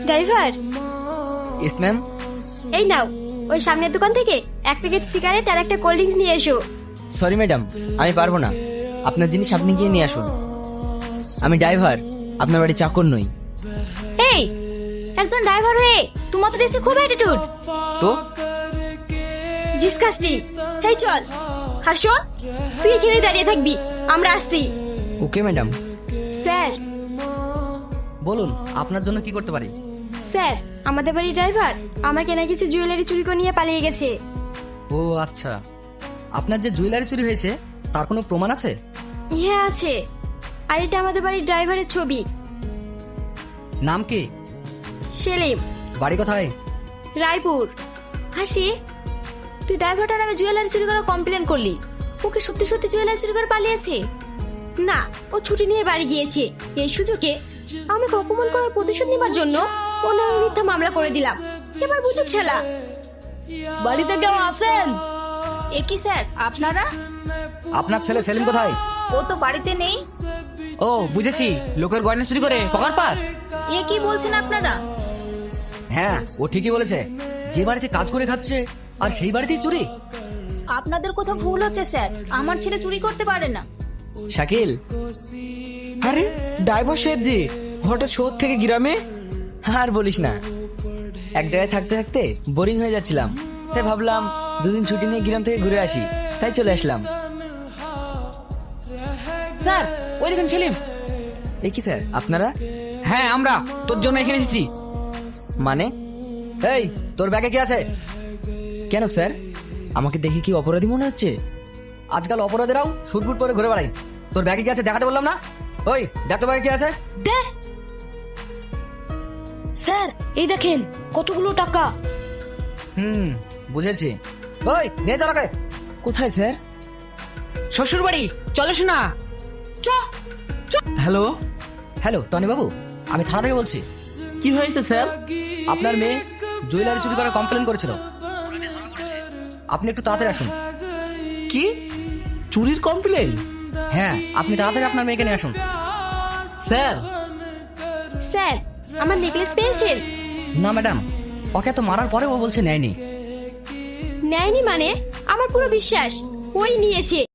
Driver, ইস ma'am. এই নাও, ওই সামনের দোকান থেকে এক প্যাকেট সিগারেট আর একটা কোল্ড ড্রিঙ্কস নিয়ে এসো। সরি ম্যাডাম, আমি পারবো না। আপনার জিনিস আপনি গিয়ে নিয়ে আসুন। আমি ড্রাইভার, আপনার বাড়ি চাকর নই। এই, একজন ড্রাইভার হয়ে তোমার তো দেখছি খুব অ্যাটিটিউড। তো ডিসকাস্টিং। এই চল। আর শোন, তুই এখানেই দাঁড়িয়ে থাকবি, আমরা আসছি। Okay madam. স্যার, বলুন আপনার জন্য কি করতে পারি? স্যার, আমাদের বাড়ির ড্রাইভার আমার কেনা কিছু জুয়েলারি চুরি করে নিয়ে পালিয়ে গেছে। ও আচ্ছা, আপনার যে জুয়েলারি চুরি হয়েছে তার কোনো প্রমাণ আছে? হ্যাঁ আছে, আর এটা আমাদের বাড়ির ড্রাইভারের ছবি। নাম কি? সেলিম। বাড়ি কোথায়? রায়পুর। হাসি, তুই ড্রাইভারটার নামে জুয়েলারি চুরি করার কমপ্লেন করলি, ওকে সত্যি সত্যি জুয়েলারি চুরি করে পালিয়েছে? না, ও ছুটি নিয়ে বাড়ি গিয়েছে। এই সুযোগে আমাকে অপমান করার প্রতিশোধ নেবার জন্য ও নামে মিথ্যা মামলা করে দিলাম। এবার বুঝুক ছেলা। বাড়িতে কেউ আছেন? এ কি স্যার, আপনারা? আপনার ছেলে সেলিম কোথায়? ও তো বাড়িতে নেই। ও বুঝেছি, লোকের গয়না চুরি করে পকার পার। এ কি বলছেন আপনারা? হ্যাঁ, ও ঠিকই বলেছে। যে বাড়িতে কাজ করে খাচ্ছে আর সেই বাড়িতেই চুরি। আপনাদের কোথাও ভুল হচ্ছে স্যার, আমার ছেলে চুরি করতে পারে না। শাকিল। আরে ড্রাইভার সাহেব জি, হঠাৎ শহর থেকে গ্রামে? আর বলিস না, এক জায়গায় থাকতে থাকতে বোরিং হয়ে যাচ্ছিলাম, তাই ভাবলাম দুদিন ছুটি নিয়ে গ্রাম থেকে ঘুরে আসি, তাই চলে আসলাম। স্যার, ওই দেখুন সেলিম। এই কি স্যার, আপনারা? হ্যাঁ, আমরা তোর জন্য এখানে এসেছি। মানে? এই, তোর ব্যাগে কি আছে? কেন স্যার, আমাকে দেখে কি অপরাধী মনে হচ্ছে? আজকাল অপরাধীরাও শুটবুট পরে ঘুরে বেড়ায়। তোর ব্যাগে কি আছে দেখাতে বললাম না? ওই দেখ তো ব্যাগে কি আছে। দে। স্যার, এই দেখেন কতগুলো টাকা। বুঝেছি। ওই নিয়ে চল ওকে। কোথায় স্যার? শ্বশুর বাড়ি, চলো শোনা। হ্যালো হ্যালো, টনি বাবু, আমি থানা থেকে বলছি। কি হয়েছে স্যার? আপনার মেয়ে জুয়েলারি চুরি করার কমপ্লেন করেছিল, অপরাধী ধরা পড়েছে। আপনি একটু তাড়াতাড়ি আসুন। কি চুরির কমপ্লেন? হ্যাঁ, আপনি তাড়াতাড়ি আপনার মেয়েকে নিয়ে আসুন। স্যার, স্যার, আমার নেকলেস পেয়েছেন? না ম্যাডাম, ওকে তো মারার পরে ও বলছে নেয়নি। নেয়নি মানে? আমার পুরো বিশ্বাস ওই নিয়েছে।